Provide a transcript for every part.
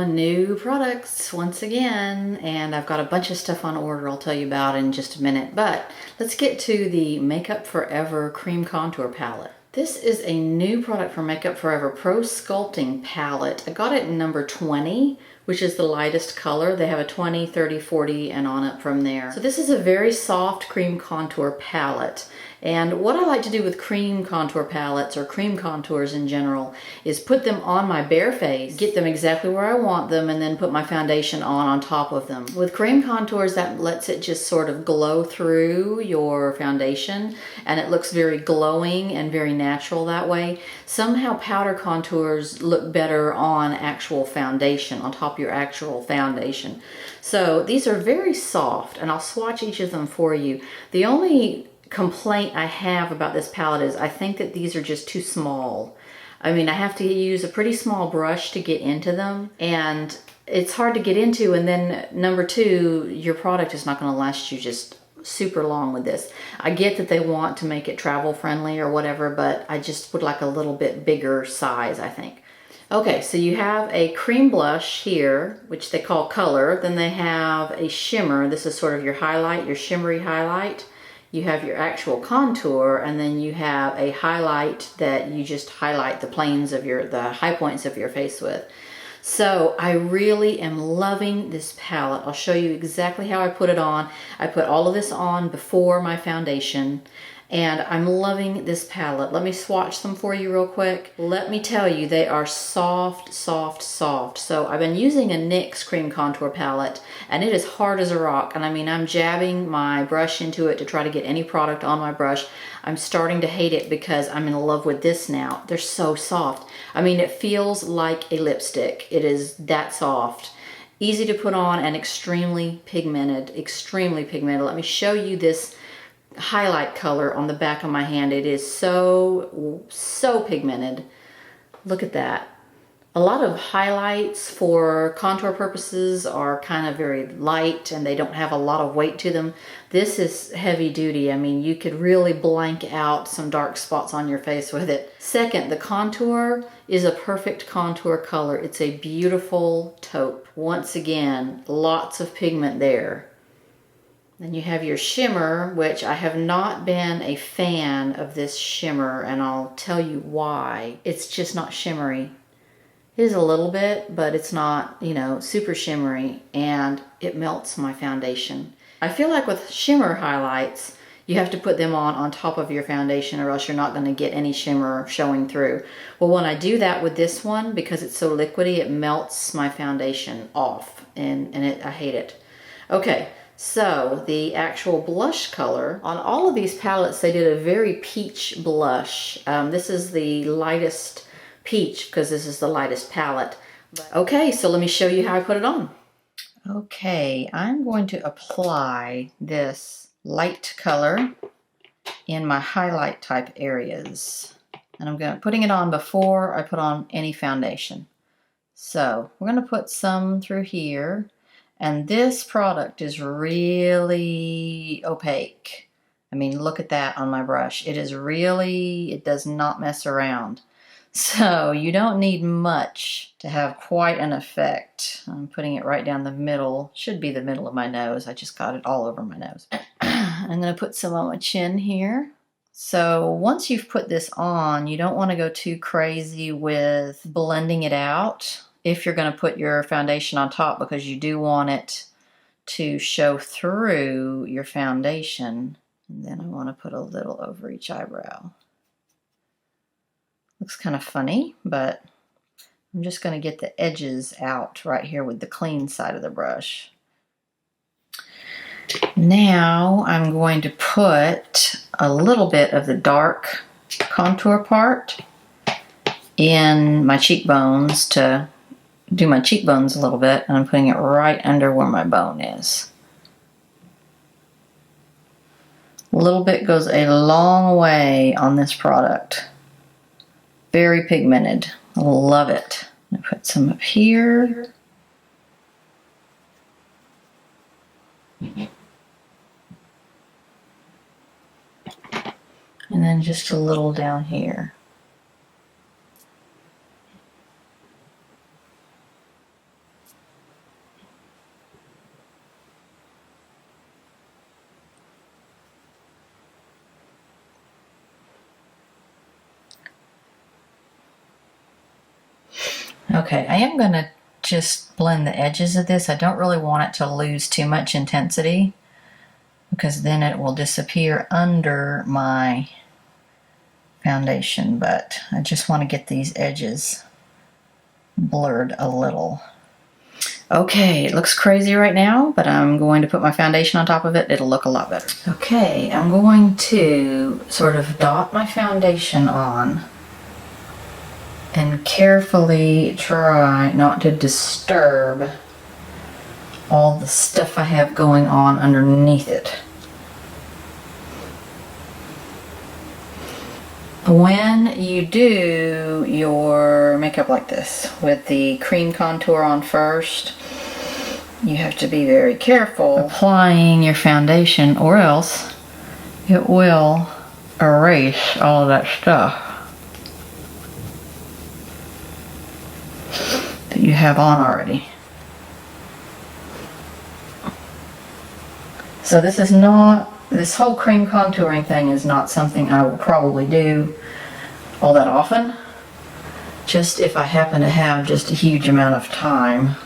new products once again, and I've got a bunch of stuff on order I'll tell you about in just a minute, but let's get to the Makeup Forever Cream Contour Palette. This is a new product from Makeup Forever Pro Sculpting Palette. I got it in number 20, which is the lightest color. They have a 20, 30, 40, and on up from there. So this is a very soft cream contour palette. And what I like to do with cream contour palettes, or cream contours in general, is put them on my bare face, get them exactly where I want them, and then put my foundation on top of them. With cream contours, that lets it just sort of glow through your foundation, and it looks very glowing and very natural that way. Somehow powder contours look better on actual foundation, on top of your actual foundation. So these are very soft, and I'll swatch each of them for you. The only complaint I have about this palette is I think that these are just too small. I mean, I have to use a pretty small brush to get into them, and it's hard to get into, and then number two, your product is not going to last you just super long with this. I get that they want to make it travel friendly or whatever, but I just would like a little bit bigger size, I think. Okay, so you have a cream blush here, which they call Color. Then they have a shimmer. This is sort of your highlight, your shimmery highlight. You have your actual contour, and then you have a highlight that you just highlight the planes of the high points of your face with. So I really am loving this palette. I'll show you exactly how I put it on. I put all of this on before my foundation, and I'm loving this palette. Let me swatch them for you real quick. Let me tell you, they are soft, soft, soft. So I've been using a NYX cream contour palette, and it is hard as a rock. And I mean, I'm jabbing my brush into it to try to get any product on my brush. I'm starting to hate it because I'm in love with this now. They're so soft. I mean, it feels like a lipstick. It is that soft. Easy to put on and extremely pigmented, extremely pigmented. Let me show you this highlight color on the back of my hand. It is so pigmented. Look at that. A lot of highlights for contour purposes are kind of very light, and they don't have a lot of weight to them. This is heavy duty. I mean, you could really blank out some dark spots on your face with it. Second, the contour is a perfect contour color. It's a beautiful taupe. Once again, lots of pigment there. Then you have your shimmer, which I have not been a fan of this shimmer, and I'll tell you why. It's just not shimmery. It is a little bit, but it's not, you know, super shimmery, and it melts my foundation. I feel like with shimmer highlights, you have to put them on top of your foundation, or else you're not going to get any shimmer showing through. Well, when I do that with this one, because it's so liquidy, it melts my foundation off, and I hate it. Okay. So the actual blush color, on all of these palettes, they did a very peach blush. This is the lightest peach because this is the lightest palette. Okay, so let me show you how I put it on. Okay, I'm going to apply this light color in my highlight type areas. And I'm putting it on before I put on any foundation. So we're going to put some through here. And this product is really opaque. I mean, look at that on my brush. It does not mess around. So you don't need much to have quite an effect. I'm putting it right down the middle. Should be the middle of my nose. I just got it all over my nose. I'm going to put some on my chin here. So once you've put this on, you don't want to go too crazy with blending it out if you're going to put your foundation on top, because you do want it to show through your foundation. And then I want to put a little over each eyebrow. Looks kind of funny, but I'm just going to get the edges out right here with the clean side of the brush. Now I'm going to put a little bit of the dark contour part in my cheekbones to do my cheekbones a little bit, and I'm putting it right under where my bone is. A little bit goes a long way on this product. Very pigmented. I love it. I'm going to put some up here. And then just a little down here. Okay, I am going to just blend the edges of this. I don't really want it to lose too much intensity because then it will disappear under my foundation, but I just want to get these edges blurred a little. Okay, it looks crazy right now, but I'm going to put my foundation on top of it. It'll look a lot better. Okay, I'm going to sort of dot my foundation on and carefully try not to disturb all the stuff I have going on underneath it. When you do your makeup like this with the cream contour on first, you have to be very careful applying your foundation, or else it will erase all of that stuff that you have on already. So this whole cream contouring thing is not something I will probably do all that often. Just if I happen to have just a huge amount of time,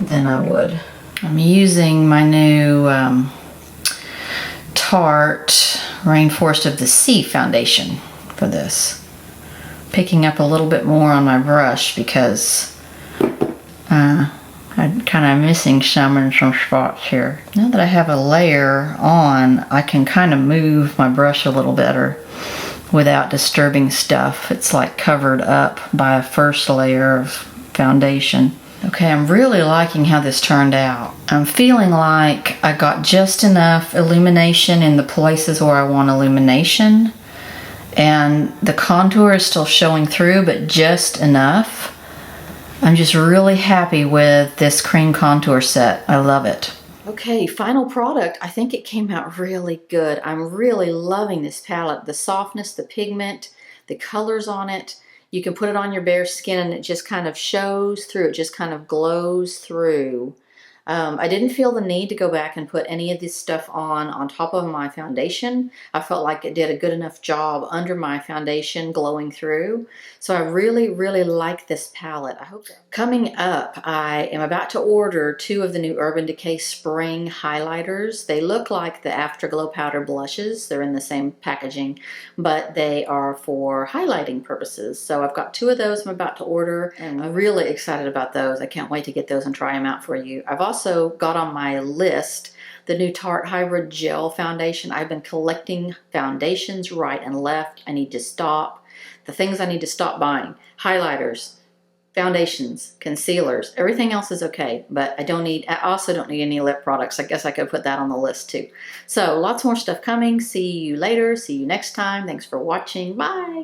then I would. I'm using my new Tarte Rainforest of the Sea foundation for this. Picking up a little bit more on my brush because I'm kind of missing some in some spots here. Now that I have a layer on, I can kind of move my brush a little better without disturbing stuff. It's like covered up by a first layer of foundation. Okay, I'm really liking how this turned out. I'm feeling like I got just enough illumination in the places where I want illumination, and the contour is still showing through, but just enough. I'm just really happy with this cream contour set. I love it. Okay, final product. I think it came out really good. I'm really loving this palette. The softness, the pigment, the colors on it. You can put it on your bare skin and it just kind of shows through. It just kind of glows through. I didn't feel the need to go back and put any of this stuff on top of my foundation. I felt like it did a good enough job under my foundation glowing through. So I really, really like this palette. I hope so. Coming up, I am about to order 2 of the new Urban Decay Spring highlighters. They look like the Afterglow powder blushes. They're in the same packaging, but they are for highlighting purposes. So I've got 2 of those I'm about to order, and I'm really excited about those. I can't wait to get those and try them out for you. I've also got on my list the new Tarte Hybrid Gel Foundation. I've been collecting foundations right and left. I need to stop. The things I need to stop buying: highlighters, foundations, concealers. Everything else is okay, but I also don't need any lip products. I guess I could put that on the list too. So lots more stuff coming. See you later. See you next time. Thanks for watching. Bye.